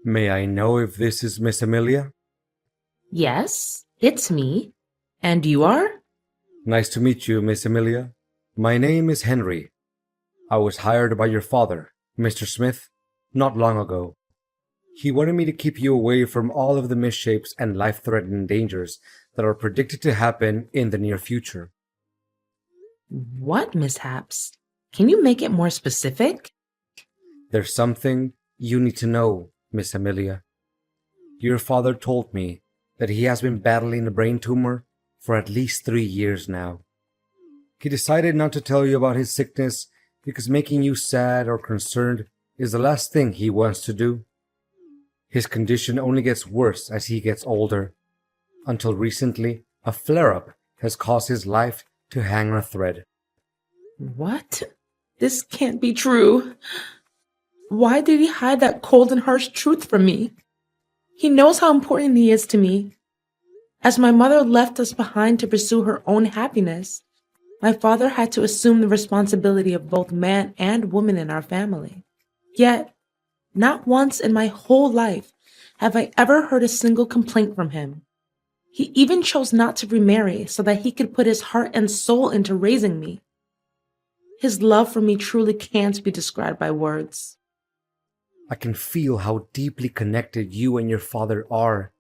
May I know if this is Miss Amelia? Yes, it's me. And you are? Nice to meet you, Miss Amelia. My name is Henry. I was hired by your father, Mr. Smith, not long ago. He wanted me to keep you away from all of the misshapes and life-threatening dangers that are predicted to happen in the near future. What mishaps? Can you make it more specific? There's something you need to know, Miss Amelia. Your father told me that he has been battling a brain tumor for at least 3 years now. He decided not to tell you about his sickness because making you sad or concerned is the last thing he wants to do. His condition only gets worse as he gets older. Until recently, a flare-up has caused his life to hang on a thread. What? This can't be true. Why did he hide that cold and harsh truth from me? He knows how important he is to me. As my mother left us behind to pursue her own happiness, my father had to assume the responsibility of both man and woman in our family. Yet, not once in my whole life have I ever heard a single complaint from him. He even chose not to remarry so that he could put his heart and soul into raising me. His love for me truly can't be described by words. I can feel how deeply connected you and your father are,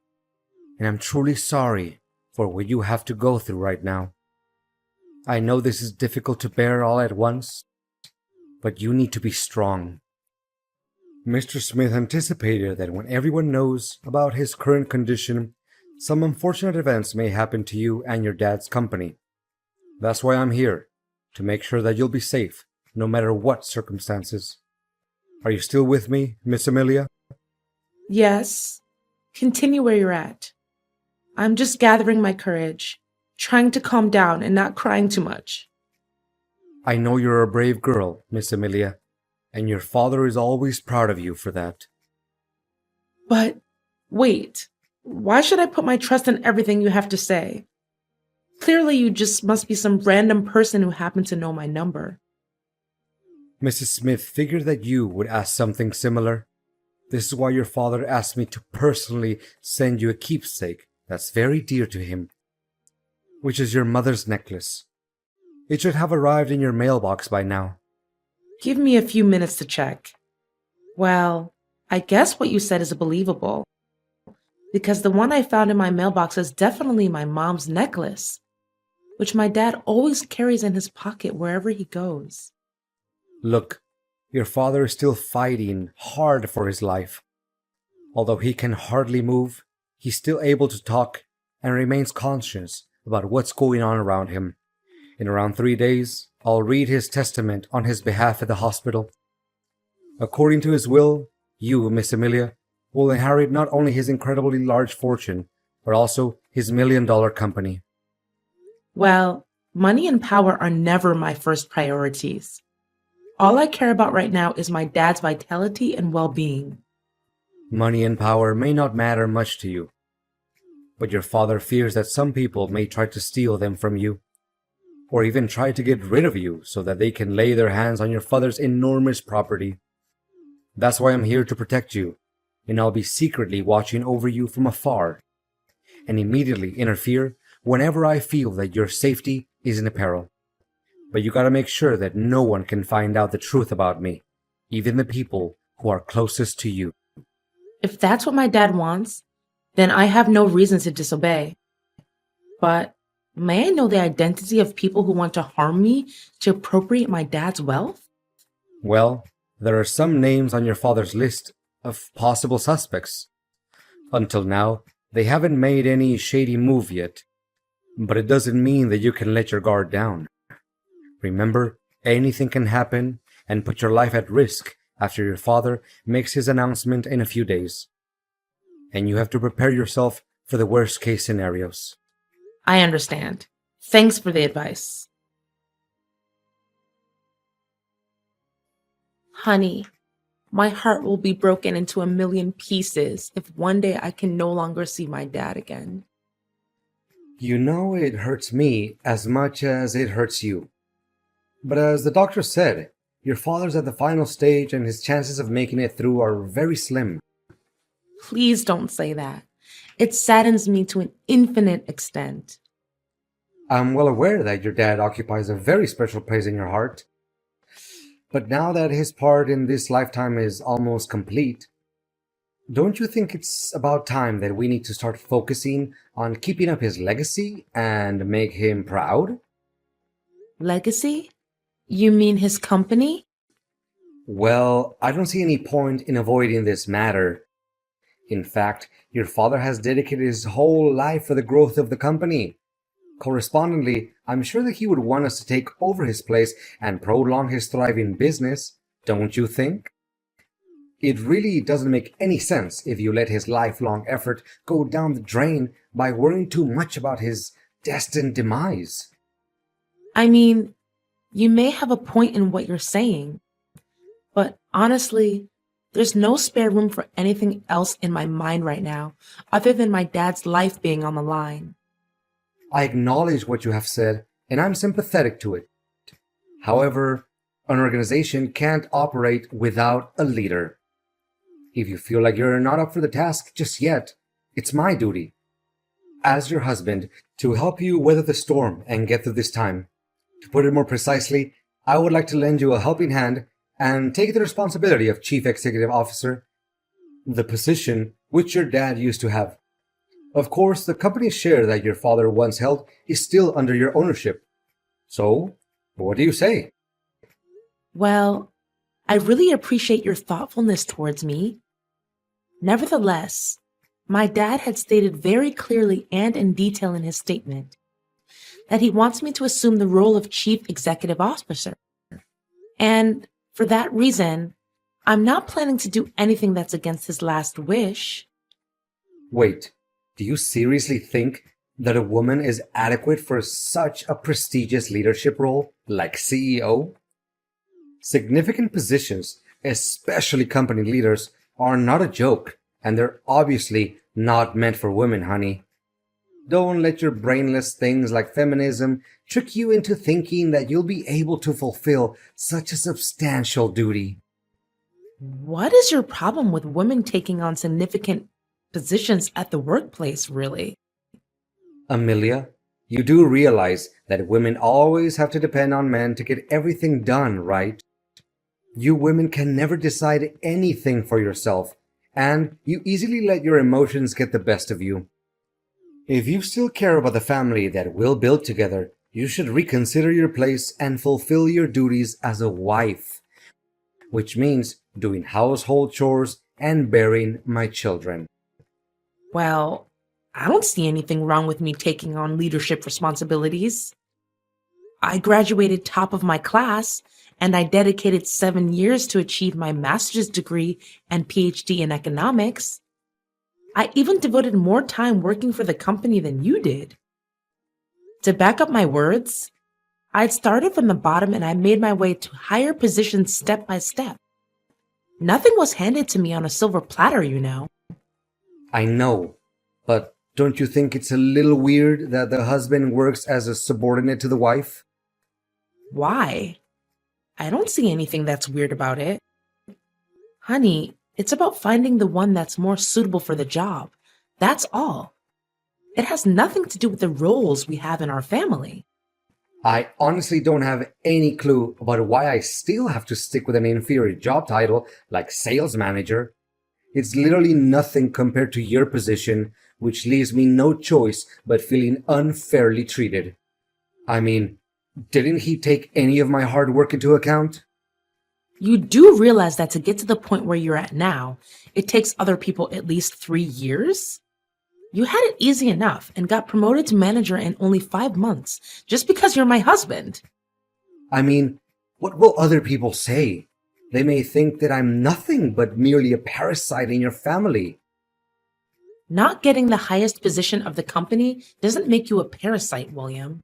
and I'm truly sorry for what you have to go through right now. I know this is difficult to bear all at once, but you need to be strong. Mr. Smith anticipated that when everyone knows about his current condition, some unfortunate events may happen to you and your dad's company. That's why I'm here, to make sure that you'll be safe, no matter what circumstances. Are you still with me, Miss Amelia? Yes, continue where you're at. I'm just gathering my courage, trying to calm down and not crying too much. I know you're a brave girl, Miss Amelia, and your father is always proud of you for that. But wait, why should I put my trust in everything you have to say? Clearly, you just must be some random person who happened to know my number. Mrs. Smith figured that you would ask something similar. This is why your father asked me to personally send you a keepsake that's very dear to him, which is your mother's necklace. It should have arrived in your mailbox by now. Give me a few minutes to check. Well, I guess what you said is believable, because the one I found in my mailbox is definitely my mom's necklace, which my dad always carries in his pocket wherever he goes. Look, your father is still fighting hard for his life. Although he can hardly move, he's still able to talk and remains conscious about what's going on around him. In around 3 days, I'll read his testament on his behalf at the hospital. According to his will, you, Miss Amelia, will inherit not only his incredibly large fortune, but also his $1 million company. Well, money and power are never my first priorities. All I care about right now is my dad's vitality and well-being. Money and power may not matter much to you, but your father fears that some people may try to steal them from you, or even try to get rid of you so that they can lay their hands on your father's enormous property. That's why I'm here to protect you, and I'll be secretly watching over you from afar, and immediately interfere whenever I feel that your safety is in peril. But you gotta make sure that no one can find out the truth about me, even the people who are closest to you. If that's what my dad wants, then I have no reason to disobey. But may I know the identity of people who want to harm me to appropriate my dad's wealth? Well, there are some names on your father's list of possible suspects. Until now, they haven't made any shady move yet, but it doesn't mean that you can let your guard down. Remember, anything can happen and put your life at risk after your father makes his announcement in a few days. And you have to prepare yourself for the worst case scenarios. I understand. Thanks for the advice. Honey, my heart will be broken into a million pieces if one day I can no longer see my dad again. You know it hurts me as much as it hurts you. But as the doctor said, your father's at the final stage and his chances of making it through are very slim. Please don't say that. It saddens me to an infinite extent. I'm well aware that your dad occupies a very special place in your heart, but now that his part in this lifetime is almost complete, don't you think it's about time that we need to start focusing on keeping up his legacy and make him proud? Legacy? You mean his company? Well, I don't see any point in avoiding this matter. In fact, your father has dedicated his whole life for the growth of the company. Correspondingly, I'm sure that he would want us to take over his place and prolong his thriving business, don't you think? It really doesn't make any sense if you let his lifelong effort go down the drain by worrying too much about his destined demise. I mean, you may have a point in what you're saying, but honestly, there's no spare room for anything else in my mind right now other than my dad's life being on the line. I acknowledge what you have said, and I'm sympathetic to it. However, an organization can't operate without a leader. If you feel like you're not up for the task just yet, it's my duty, as your husband, to help you weather the storm and get through this time. To put it more precisely, I would like to lend you a helping hand and take the responsibility of Chief Executive Officer, the position which your dad used to have. Of course, the company share that your father once held is still under your ownership. So, what do you say? Well, I really appreciate your thoughtfulness towards me. Nevertheless, my dad had stated very clearly and in detail in his statement that he wants me to assume the role of Chief Executive Officer. And for that reason, I'm not planning to do anything that's against his last wish. Wait, do you seriously think that a woman is adequate for such a prestigious leadership role like CEO? Significant positions, especially company leaders, are not a joke, and they're obviously not meant for women, honey. Don't let your brainless things like feminism trick you into thinking that you'll be able to fulfill such a substantial duty. What is your problem with women taking on significant positions at the workplace, really? Amelia, you do realize that women always have to depend on men to get everything done, right? You women can never decide anything for yourself, and you easily let your emotions get the best of you. If you still care about the family that we'll build together, you should reconsider your place and fulfill your duties as a wife, which means doing household chores and bearing my children. Well, I don't see anything wrong with me taking on leadership responsibilities. I graduated top of my class, and I dedicated 7 years to achieve my master's degree and PhD in economics. I even devoted more time working for the company than you did. To back up my words, I'd started from the bottom and I made my way to higher positions step by step. Nothing was handed to me on a silver platter, you know. I know, but don't you think it's a little weird that the husband works as a subordinate to the wife? Why? I don't see anything that's weird about it. Honey, it's about finding the one that's more suitable for the job. That's all. It has nothing to do with the roles we have in our family. I honestly don't have any clue about why I still have to stick with an inferior job title like sales manager. It's literally nothing compared to your position, which leaves me no choice but feeling unfairly treated. I mean, didn't he take any of my hard work into account? You do realize that to get to the point where you're at now, it takes other people at least 3 years? You had it easy enough and got promoted to manager in only 5 months just because you're my husband. I mean, what will other people say? They may think that I'm nothing but merely a parasite in your family. Not getting the highest position of the company doesn't make you a parasite, William.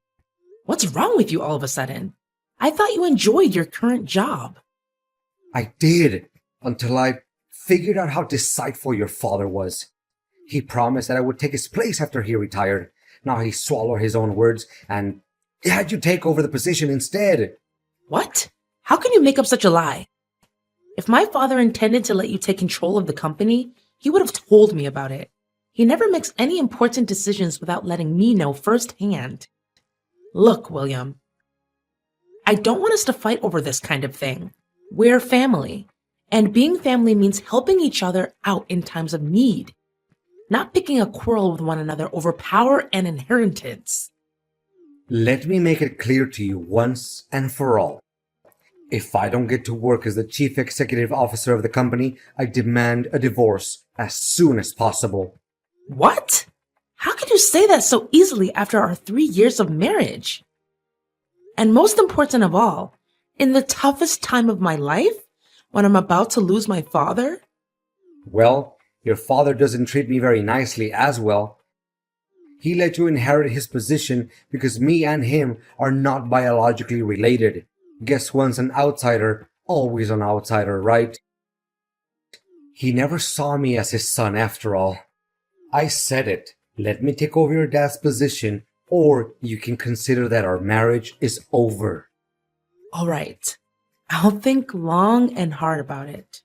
What's wrong with you all of a sudden? I thought you enjoyed your current job. I did, until I figured out how deceitful your father was. He promised that I would take his place after he retired. Now he swallowed his own words and had you take over the position instead. What? How can you make up such a lie? If my father intended to let you take control of the company, he would have told me about it. He never makes any important decisions without letting me know firsthand. Look, William, I don't want us to fight over this kind of thing. We're family, and being family means helping each other out in times of need, not picking a quarrel with one another over power and inheritance. Let me make it clear to you once and for all. If I don't get to work as the chief executive officer of the company, I demand a divorce as soon as possible. What? How could you say that so easily after our 3 years of marriage? And most important of all, in the toughest time of my life, when I'm about to lose my father? Well, your father doesn't treat me very nicely as well. He let you inherit his position because me and him are not biologically related. Guess once an outsider, always an outsider, right? He never saw me as his son after all. I said it. Let me take over your dad's position, or you can consider that our marriage is over. All right. I'll think long and hard about it.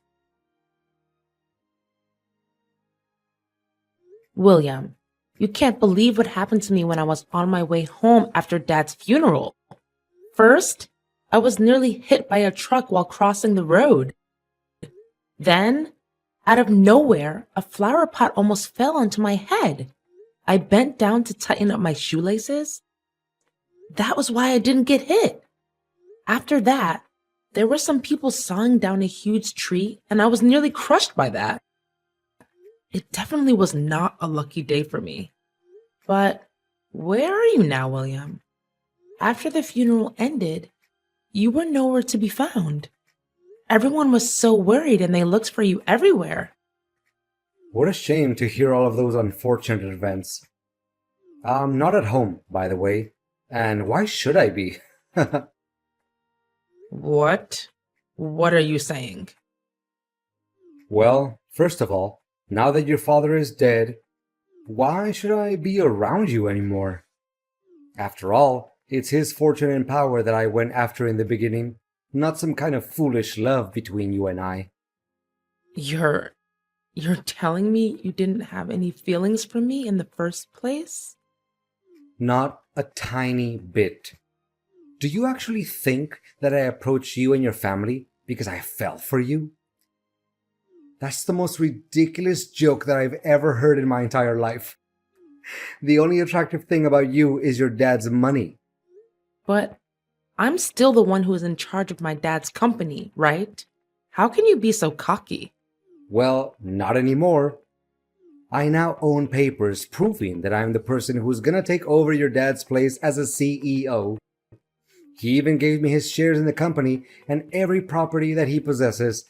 William, you can't believe what happened to me when I was on my way home after Dad's funeral. First, I was nearly hit by a truck while crossing the road. Then, out of nowhere, a flower pot almost fell onto my head. I bent down to tighten up my shoelaces. That was why I didn't get hit. After that, there were some people sawing down a huge tree, and I was nearly crushed by that. It definitely was not a lucky day for me. But where are you now, William? After the funeral ended, you were nowhere to be found. Everyone was so worried and they looked for you everywhere. What a shame to hear all of those unfortunate events. I'm not at home, by the way. And why should I be? What? What are you saying? Well, first of all, now that your father is dead, why should I be around you anymore? After all, it's his fortune and power that I went after in the beginning, not some kind of foolish love between you and I. You're telling me you didn't have any feelings for me in the first place? Not a tiny bit. Do you actually think that I approached you and your family because I fell for you? That's the most ridiculous joke that I've ever heard in my entire life. The only attractive thing about you is your dad's money. But I'm still the one who is in charge of my dad's company, right? How can you be so cocky? Well, not anymore. I now own papers proving that I'm the person who's gonna take over your dad's place as a CEO. He even gave me his shares in the company and every property that he possesses,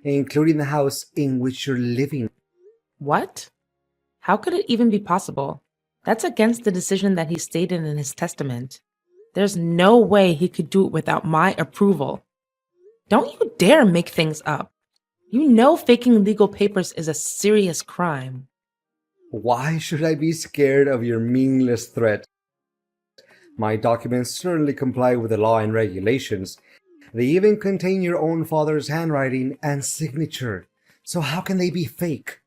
including the house in which you're living. What? How could it even be possible? That's against the decision that he stated in his testament. There's no way he could do it without my approval. Don't you dare make things up. You know faking legal papers is a serious crime. Why should I be scared of your meaningless threat? My documents certainly comply with the law and regulations. They even contain your own father's handwriting and signature. So how can they be fake?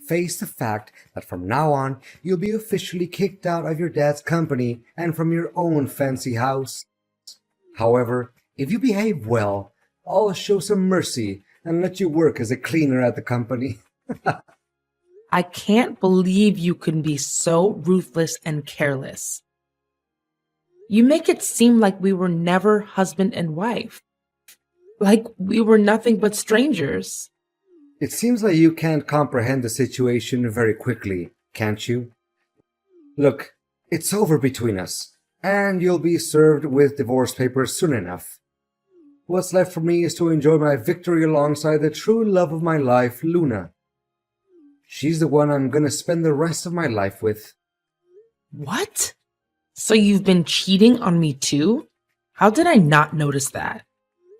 Face the fact that from now on, you'll be officially kicked out of your dad's company and from your own fancy house. However, if you behave well, I'll show some mercy and let you work as a cleaner at the company. I can't believe you can be so ruthless and careless. You make it seem like we were never husband and wife. Like we were nothing but strangers. It seems like you can't comprehend the situation very quickly, can't you? Look, it's over between us, and you'll be served with divorce papers soon enough. What's left for me is to enjoy my victory alongside the true love of my life, Luna. She's the one I'm gonna spend the rest of my life with. What? So you've been cheating on me too? How did I not notice that?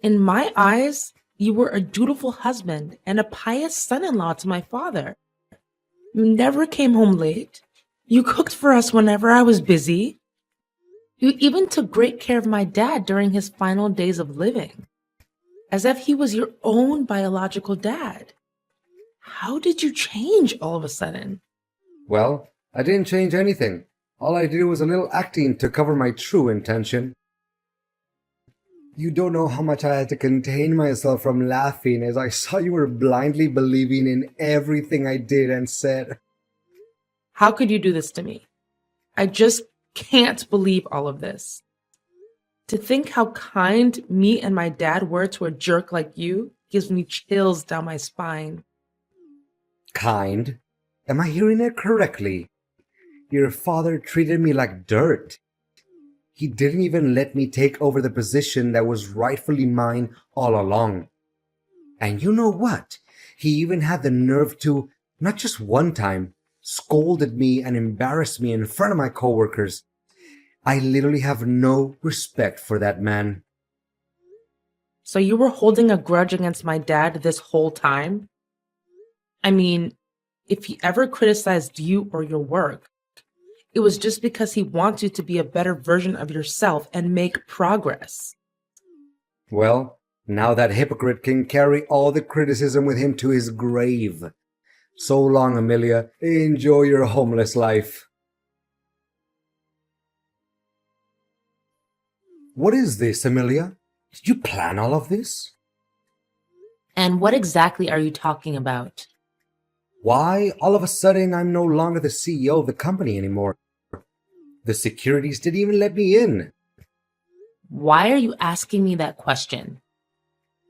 In my eyes, you were a dutiful husband and a pious son-in-law to my father. You never came home late. You cooked for us whenever I was busy. You even took great care of my dad during his final days of living, as if he was your own biological dad. How did you change all of a sudden? Well, I didn't change anything. All I did was a little acting to cover my true intention. You don't know how much I had to contain myself from laughing as I saw you were blindly believing in everything I did and said. How could you do this to me? I just can't believe all of this. To think how kind me and my dad were to a jerk like you gives me chills down my spine. Kind? Am I hearing it correctly? Your father treated me like dirt. He didn't even let me take over the position that was rightfully mine all along. And you know what? He even had the nerve to, not just one time, scolded me and embarrassed me in front of my coworkers. I literally have no respect for that man. So you were holding a grudge against my dad this whole time? I mean, if he ever criticized you or your work, it was just because he wants you to be a better version of yourself and make progress. Well, now that hypocrite can carry all the criticism with him to his grave. So long, Amelia. Enjoy your homeless life. What is this, Amelia? Did you plan all of this? And what exactly are you talking about? Why, all of a sudden, I'm no longer the CEO of the company anymore. The securities didn't even let me in. Why are you asking me that question?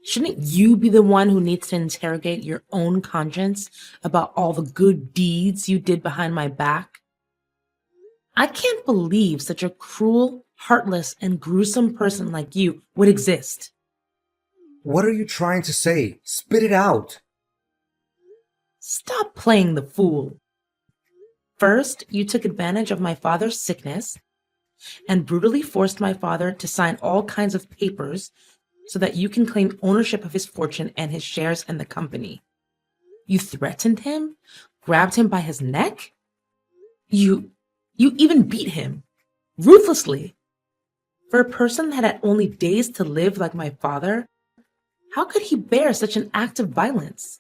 Shouldn't you be the one who needs to interrogate your own conscience about all the good deeds you did behind my back? I can't believe such a cruel, heartless, and gruesome person like you would exist. What are you trying to say? Spit it out. Stop playing the fool. First, you took advantage of my father's sickness and brutally forced my father to sign all kinds of papers so that you can claim ownership of his fortune and his shares in the company. You threatened him, grabbed him by his neck. You even beat him, ruthlessly. For a person that had only days to live like my father, how could he bear such an act of violence?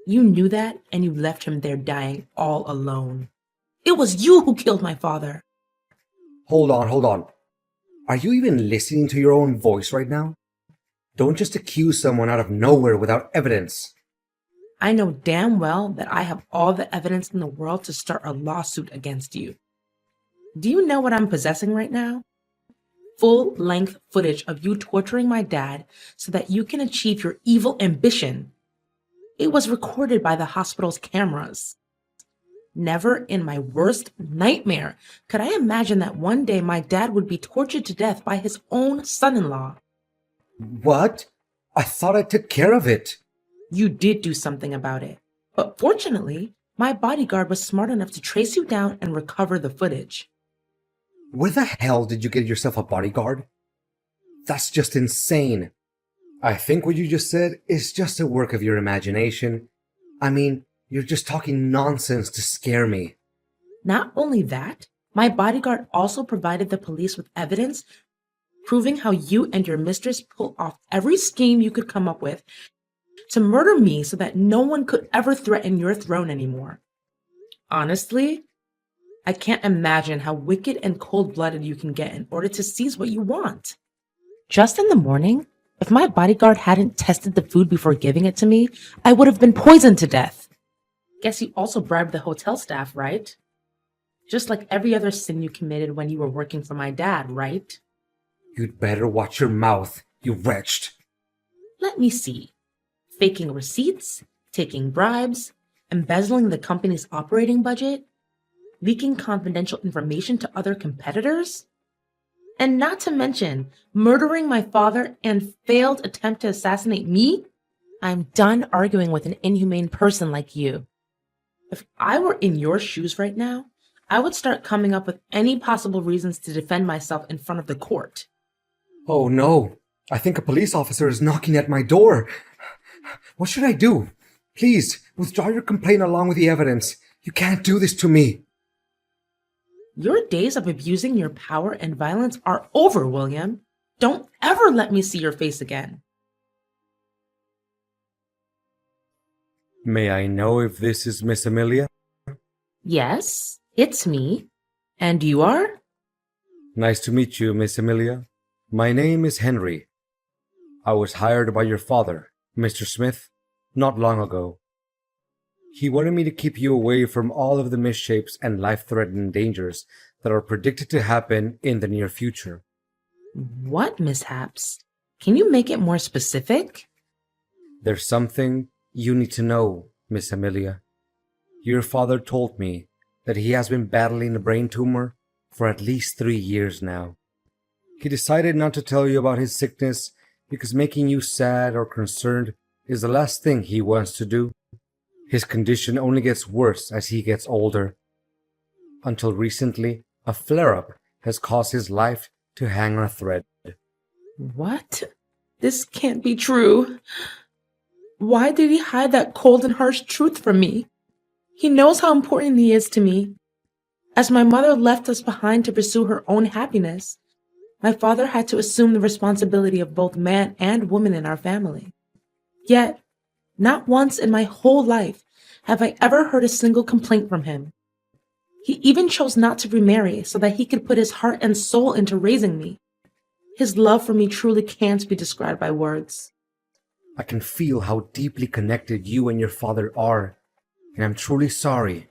You knew that, and you left him there dying all alone. It was you who killed my father. Hold on. Are you even listening to your own voice right now? Don't just accuse someone out of nowhere without evidence. I know damn well that I have all the evidence in the world to start a lawsuit against you. Do you know what I'm possessing right now? Full-length footage of you torturing my dad so that you can achieve your evil ambition. It was recorded by the hospital's cameras. Never in my worst nightmare could I imagine that one day my dad would be tortured to death by his own son-in-law. What? I thought I took care of it. You did do something about it. But fortunately, my bodyguard was smart enough to trace you down and recover the footage. Where the hell did you get yourself a bodyguard? That's just insane. I think what you just said is just a work of your imagination. I mean, you're just talking nonsense to scare me. Not only that, my bodyguard also provided the police with evidence proving how you and your mistress pulled off every scheme you could come up with to murder me so that no one could ever threaten your throne anymore. Honestly, I can't imagine how wicked and cold-blooded you can get in order to seize what you want. Just in the morning, if my bodyguard hadn't tested the food before giving it to me, I would have been poisoned to death. Guess you also bribed the hotel staff, right? Just like every other sin you committed when you were working for my dad, right? You'd better watch your mouth, you wretched. Let me see. Faking receipts, taking bribes, embezzling the company's operating budget, leaking confidential information to other competitors, and not to mention murdering my father and failed attempt to assassinate me? I'm done arguing with an inhumane person like you. If I were in your shoes right now, I would start coming up with any possible reasons to defend myself in front of the court. Oh no, I think a police officer is knocking at my door. What should I do? Please, withdraw your complaint along with the evidence. You can't do this to me. Your days of abusing your power and violence are over, William. Don't ever let me see your face again. May I know if this is Miss Amelia? Yes, it's me. And you are? Nice to meet you, Miss Amelia. My name is Henry. I was hired by your father, Mr. Smith, not long ago. He wanted me to keep you away from all of the misshapes and life-threatening dangers that are predicted to happen in the near future. What mishaps? Can you make it more specific? There's something you need to know, Miss Amelia. Your father told me that he has been battling a brain tumor for at least 3 years now. He decided not to tell you about his sickness because making you sad or concerned is the last thing he wants to do. His condition only gets worse as he gets older. Until recently, a flare-up has caused his life to hang on a thread. What? This can't be true. Why did he hide that cold and harsh truth from me? He knows how important he is to me. As my mother left us behind to pursue her own happiness, my father had to assume the responsibility of both man and woman in our family. Yet, not once in my whole life have I ever heard a single complaint from him. He even chose not to remarry so that he could put his heart and soul into raising me. His love for me truly can't be described by words. I can feel how deeply connected you and your father are, and I'm truly sorry